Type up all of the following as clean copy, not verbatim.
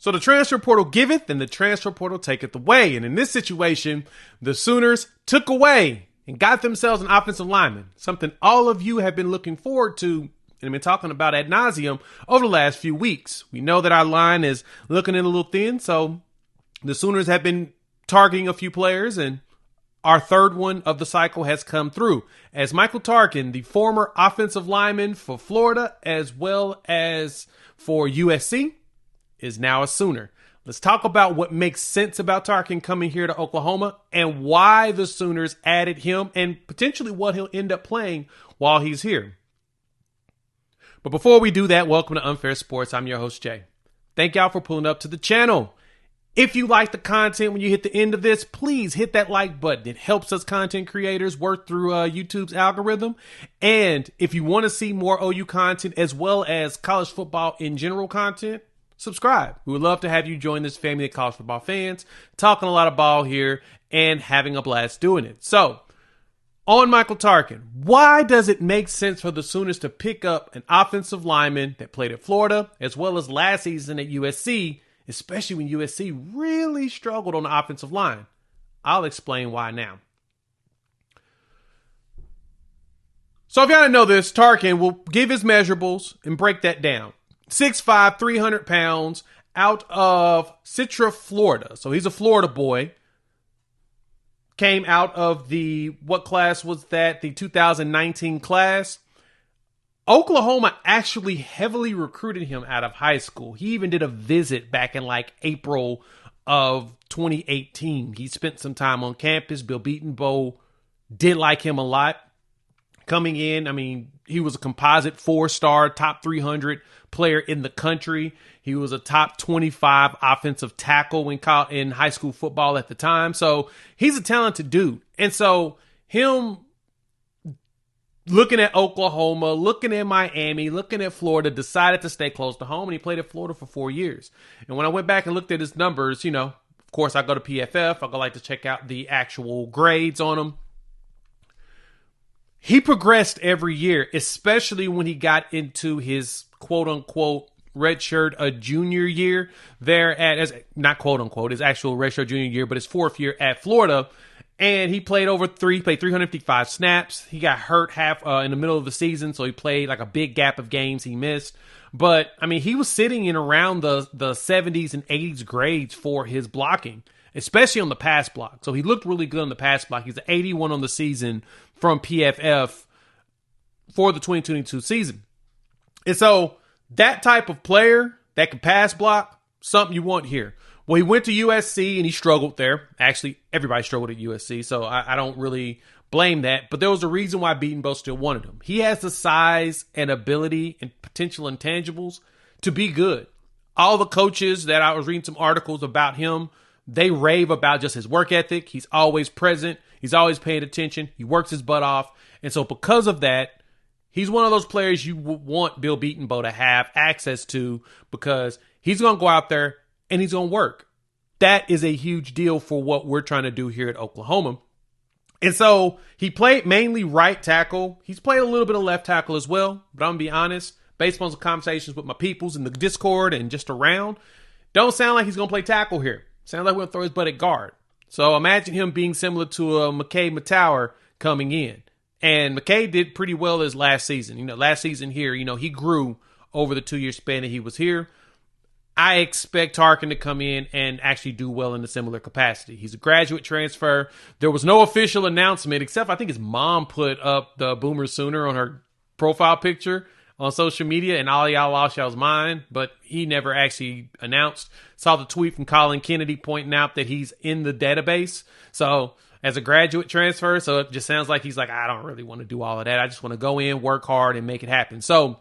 So the transfer portal giveth and the transfer portal taketh away. And in this situation, the Sooners took away and got themselves an offensive lineman, something all of you have been looking forward to and been talking about ad nauseum over the last few weeks. We know that our line is looking in a little thin, so the Sooners have been targeting a few players, and our third one of the cycle has come through as Michael Tarkin, the former offensive lineman for Florida as well as for USC, is now a Sooner. Let's talk about what makes sense about Tarkin coming here to Oklahoma and why the Sooners added him and potentially what he'll end up playing while he's here. But before we do that, welcome to Unfair Sports. I'm your host, Jay. Thank y'all for pulling up to the channel. If you like the content when you hit the end of this, please hit that like button. It helps us content creators work through YouTube's algorithm. And if you want to see more OU content as well as college football in general content, subscribe. We would love to have you join this family of college football fans, talking a lot of ball here and having a blast doing it. So, on Michael Tarkin, why does it make sense for the Sooners to pick up an offensive lineman that played at Florida as well as last season at USC, especially when USC really struggled on the offensive line? I'll explain why now. So if y'all didn't know this, Tarkin will give his measurables and break that down. 6'5", 300 pounds, out of Citra, Florida. So he's a Florida boy. Came out of what class was that? The 2019 class. Oklahoma actually heavily recruited him out of high school. He even did a visit back in like April of 2018. He spent some time on campus. Bill Beatonbow did like him a lot. Coming in, I mean, he was a composite 4-star, top 300 player in the country. He was a top 25 offensive tackle in high school football at the time. So he's a talented dude. And so him looking at Oklahoma, looking at Miami, looking at Florida, decided to stay close to home, and he played at Florida for 4 years. And when I went back and looked at his numbers, of course, I go to PFF. I go like to check out the actual grades on him. He progressed every year, especially when he got into his quote-unquote redshirt a junior year there not quote-unquote, his actual redshirt junior year, but his fourth year at Florida. And he played 355 snaps. He got hurt in the middle of the season, so he played like a big gap of games he missed. But, I mean, he was sitting in around the 70s and 80s grades for his blocking, especially on the pass block. So he looked really good on the pass block. He's an 81 on the season from PFF for the 2022 season. And so that type of player that can pass block, something you want here. Well, he went to USC and he struggled there. Actually, everybody struggled at USC, so I don't really blame that. But there was a reason why Beatonbow still wanted him. He has the size and ability and potential intangibles to be good. All the coaches that I was reading some articles about him, they rave about just his work ethic. He's always present. He's always paying attention. He works his butt off. And so because of that, he's one of those players you would want Bill Beatonbow to have access to because he's going to go out there and he's going to work. That is a huge deal for what we're trying to do here at Oklahoma. And so he played mainly right tackle. He's played a little bit of left tackle as well. But I'm going to be honest, based on some conversations with my peoples in the Discord and just around, don't sound like he's going to play tackle here. Sounds like we're going to throw his butt at guard. So imagine him being similar to McKay Matauer coming in. And McKay did pretty well his last season. Last season here, he grew over the 2-year span that he was here. I expect Tarkin to come in and actually do well in a similar capacity. He's a graduate transfer. There was no official announcement, except I think his mom put up the Boomer Sooner on her profile picture on social media, and all y'all lost y'all's mind, but he never actually announced. Saw the tweet from Colin Kennedy pointing out that he's in the database. So as a graduate transfer, so it just sounds like he's like, I don't really want to do all of that. I just want to go in, work hard, and make it happen. So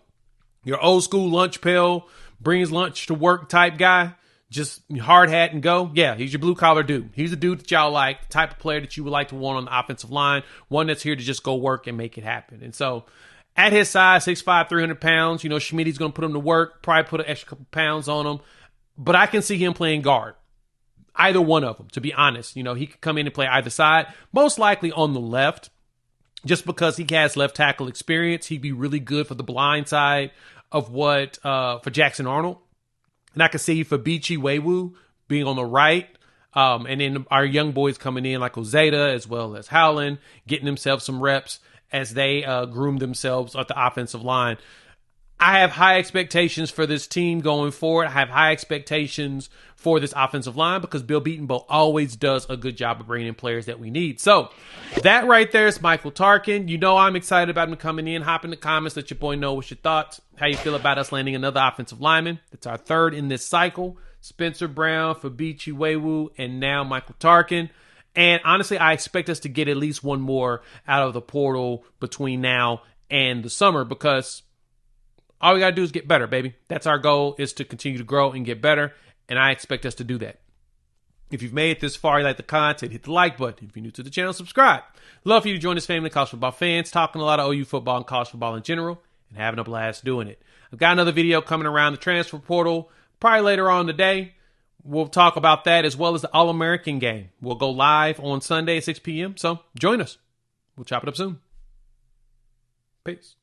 your old school lunch pail, brings lunch to work type guy, just hard hat and go. Yeah, he's your blue collar dude. He's the dude that y'all like, the type of player that you would like to want on the offensive line, one that's here to just go work and make it happen. And so at his size, 6'5", 300 pounds, Schmitty's going to put him to work, probably put an extra couple pounds on him. But I can see him playing guard. Either one of them, to be honest. He could come in and play either side, most likely on the left, just because he has left tackle experience. He'd be really good for the blind side of what for Jackson Arnold. And I can see Fabichi Wewu being on the right. And then our young boys coming in like Ozeta as well as Howland, getting themselves some reps as they groom themselves at the offensive line. I have high expectations for this team going forward. I have high expectations for this offensive line because Bill Beatonbow always does a good job of bringing in players that we need. So that right there is Michael Tarkin. You know I'm excited about him coming in. Hop in the comments. Let your boy know what's your thoughts. How you feel about us landing another offensive lineman. It's our third in this cycle. Spencer Brown, Fabichi Wewu, and now Michael Tarkin. And honestly, I expect us to get at least one more out of the portal between now and the summer because all we got to do is get better, baby. That's our goal, is to continue to grow and get better, and I expect us to do that. If you've made it this far, you like the content, hit the like button. If you're new to the channel, subscribe. Love for you to join this family of college football fans, talking a lot of OU football and college football in general, and having a blast doing it. I've got another video coming around the transfer portal, probably later on today. We'll talk about that as well as the All-American game. We'll go live on Sunday at 6 p.m., so join us. We'll chop it up soon. Peace.